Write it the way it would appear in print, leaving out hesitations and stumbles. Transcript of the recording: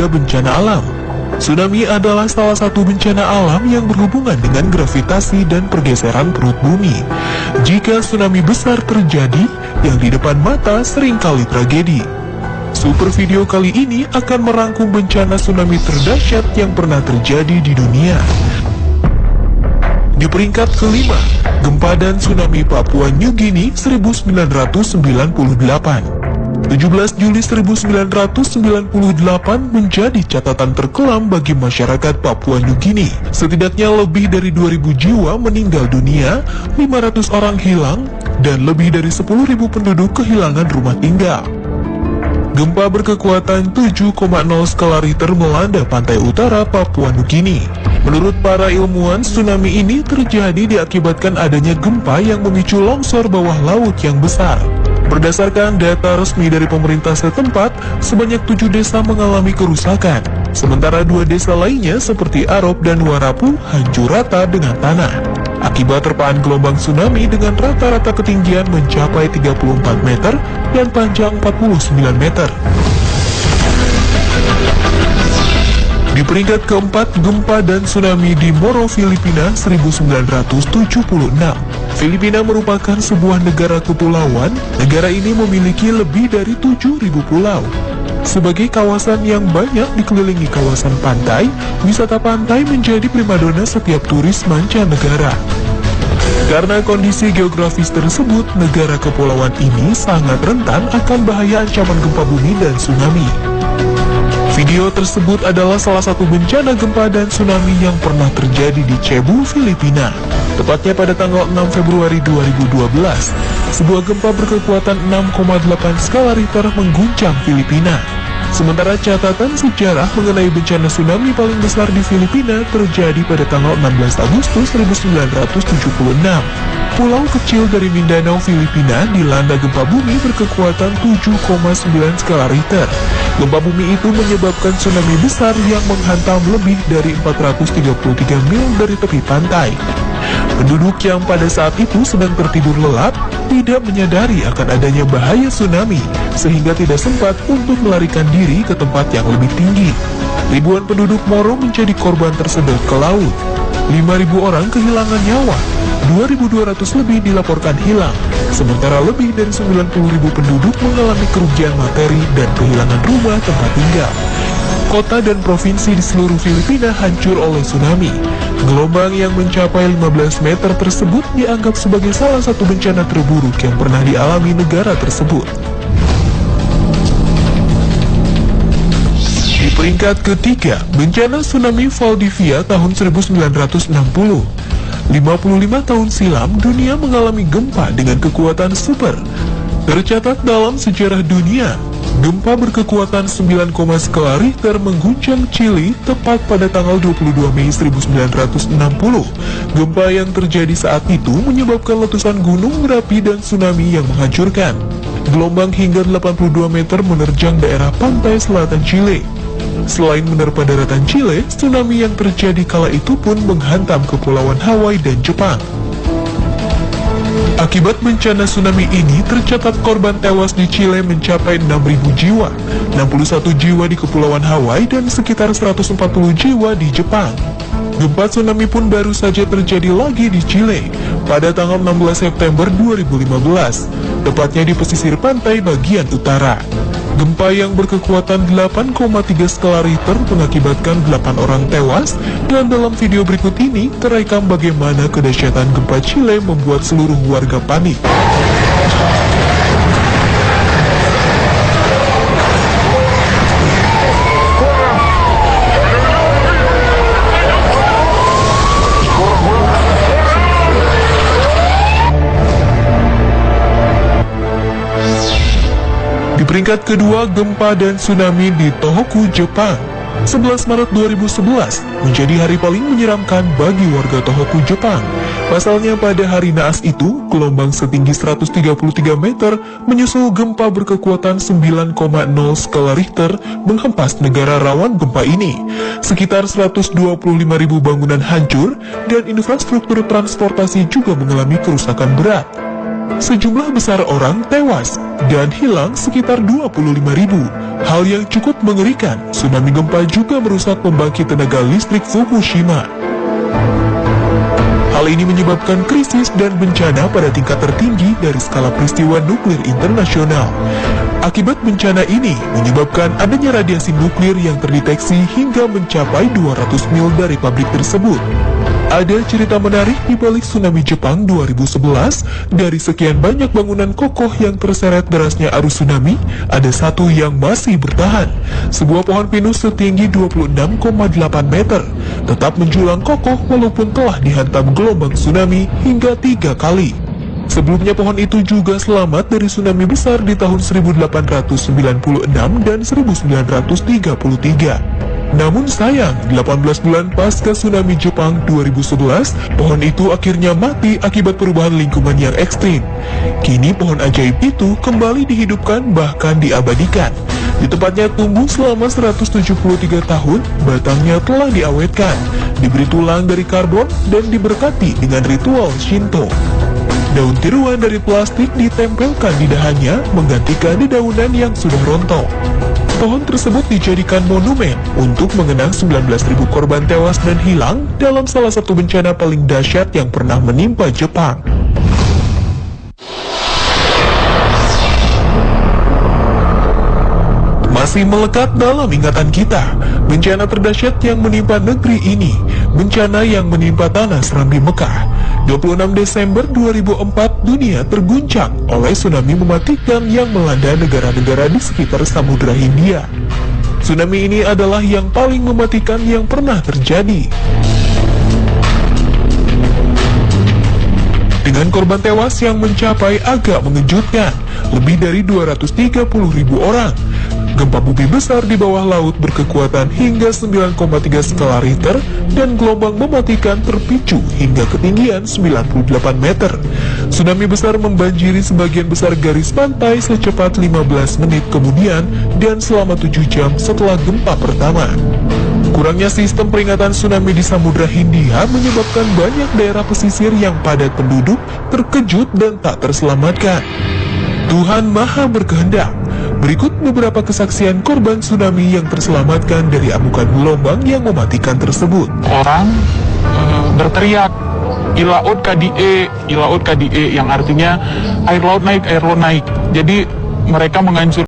bencana alam. Tsunami adalah salah satu bencana alam yang berhubungan dengan gravitasi dan pergeseran perut bumi. Jika tsunami besar terjadi, yang di depan mata seringkali tragedi. Super video kali ini akan merangkum bencana tsunami terdahsyat yang pernah terjadi di dunia. Di peringkat kelima, gempa dan tsunami Papua New Guinea 1998. 17 Juli 1998 menjadi catatan terkelam bagi masyarakat Papua New Guinea. Setidaknya lebih dari 2.000 jiwa meninggal dunia, 500 orang hilang, dan lebih dari 10.000 penduduk kehilangan rumah tinggal. Gempa berkekuatan 7,0 skala Richter melanda pantai utara Papua New Guinea. Menurut para ilmuwan, tsunami ini terjadi diakibatkan adanya gempa yang memicu longsor bawah laut yang besar. Berdasarkan data resmi dari pemerintah setempat, sebanyak 7 desa mengalami kerusakan. Sementara 2 desa lainnya seperti Arop dan Warapu hancur rata dengan tanah. Akibat terpaan gelombang tsunami dengan rata-rata ketinggian mencapai 34 meter dan panjang 49 meter. Di peringkat keempat, gempa dan tsunami di Moro, Filipina 1976. Filipina merupakan sebuah negara kepulauan. Negara ini memiliki lebih dari 7.000 pulau. Sebagai kawasan yang banyak dikelilingi kawasan pantai, wisata pantai menjadi primadona setiap turis mancanegara. Karena kondisi geografis tersebut, negara kepulauan ini sangat rentan akan bahaya ancaman gempa bumi dan tsunami. Video tersebut adalah salah satu bencana gempa dan tsunami yang pernah terjadi di Cebu, Filipina. Tepatnya pada tanggal 6 Februari 2012, sebuah gempa berkekuatan 6,8 skala Richter mengguncang Filipina. Sementara catatan sejarah mengenai bencana tsunami paling besar di Filipina terjadi pada tanggal 16 Agustus 1976. Pulau kecil dari Mindanao, Filipina dilanda gempa bumi berkekuatan 7,9 skala Richter. Gempa bumi itu menyebabkan tsunami besar yang menghantam lebih dari 433 mil dari tepi pantai. Penduduk yang pada saat itu sedang tertidur lelap tidak menyadari akan adanya bahaya tsunami, sehingga tidak sempat untuk melarikan diri ke tempat yang lebih tinggi. Ribuan penduduk Moro menjadi korban tersedot ke laut. 5.000 orang kehilangan nyawa, 2.200 lebih dilaporkan hilang, sementara lebih dari 90.000 penduduk mengalami kerugian materi dan kehilangan rumah tempat tinggal. Kota dan provinsi di seluruh Filipina hancur oleh tsunami. Gelombang yang mencapai 15 meter tersebut dianggap sebagai salah satu bencana terburuk yang pernah dialami negara tersebut. Di peringkat ketiga, bencana tsunami Valdivia tahun 1960. 55 tahun silam, dunia mengalami gempa dengan kekuatan super. Tercatat dalam sejarah dunia, gempa berkekuatan 9, skala Richter mengguncang Chili tepat pada tanggal 22 Mei 1960. Gempa yang terjadi saat itu menyebabkan letusan gunung berapi dan tsunami yang menghancurkan. Gelombang hingga 82 meter menerjang daerah pantai selatan Chile. Selain menerpa daratan Chile, tsunami yang terjadi kala itu pun menghantam kepulauan Hawaii dan Jepang. Akibat bencana tsunami ini, tercatat korban tewas di Chile mencapai 6.000 jiwa, 61 jiwa di Kepulauan Hawaii, dan sekitar 140 jiwa di Jepang. Gempa tsunami pun baru saja terjadi lagi di Chile pada tanggal 16 September 2015, tepatnya di pesisir pantai bagian utara. Gempa yang berkekuatan 8,3 skala Richter mengakibatkan 8 orang tewas, dan dalam video berikut ini terekam bagaimana kedahsyatan gempa Chile membuat seluruh warga panik. Peringkat kedua, gempa dan tsunami di Tohoku, Jepang. 11 Maret 2011 menjadi hari paling menyeramkan bagi warga Tohoku, Jepang. Pasalnya pada hari naas itu, gelombang setinggi 133 meter menyusul gempa berkekuatan 9,0 skala Richter menghempas negara rawan gempa ini. Sekitar 125.000 bangunan hancur dan infrastruktur transportasi juga mengalami kerusakan berat. Sejumlah besar orang tewas dan hilang sekitar 25.000. Hal yang cukup mengerikan, tsunami gempa juga merusak pembangkit tenaga listrik Fukushima. Hal ini menyebabkan krisis dan bencana pada tingkat tertinggi dari skala peristiwa nuklir internasional. Akibat bencana ini menyebabkan adanya radiasi nuklir yang terdeteksi hingga mencapai 200 mil dari pabrik tersebut. Ada cerita menarik di balik tsunami Jepang 2011. Dari sekian banyak bangunan kokoh yang terseret derasnya arus tsunami, ada satu yang masih bertahan. Sebuah pohon pinus setinggi 26,8 meter tetap menjulang kokoh walaupun telah dihantam gelombang tsunami hingga 3 kali. Sebelumnya pohon itu juga selamat dari tsunami besar di tahun 1896 dan 1933. Namun sayang, 18 bulan pasca tsunami Jepang 2011, pohon itu akhirnya mati akibat perubahan lingkungan yang ekstrim. Kini pohon ajaib itu kembali dihidupkan bahkan diabadikan. Di tempatnya tumbuh selama 173 tahun, batangnya telah diawetkan, diberi tulang dari karbon, dan diberkati dengan ritual Shinto. Daun tiruan dari plastik ditempelkan di dahannya, menggantikan dedaunan yang sudah rontok. Pohon tersebut dijadikan monumen untuk mengenang 19.000 korban tewas dan hilang dalam salah satu bencana paling dahsyat yang pernah menimpa Jepang. Masih melekat dalam ingatan kita, bencana terdahsyat yang menimpa negeri ini, bencana yang menimpa tanah Serambi Mekah. 26 Desember 2004, dunia terguncang oleh tsunami mematikan yang melanda negara-negara di sekitar Samudra Hindia. Tsunami ini adalah yang paling mematikan yang pernah terjadi. Dengan korban tewas yang mencapai agak mengejutkan, lebih dari 230.000 orang. Gempa bumi besar di bawah laut berkekuatan hingga 9,3 skala Richter dan gelombang mematikan terpicu hingga ketinggian 98 meter. Tsunami besar membanjiri sebagian besar garis pantai secepat 15 menit kemudian dan selama 7 jam setelah gempa pertama. Kurangnya sistem peringatan tsunami di Samudra Hindia menyebabkan banyak daerah pesisir yang padat penduduk terkejut dan tak terselamatkan. Tuhan Maha berkehendak. Berikut beberapa kesaksian korban tsunami yang terselamatkan dari amukan gelombang yang mematikan tersebut. Orang berteriak, ilaut kadie, yang artinya air laut naik. Jadi mereka mengancur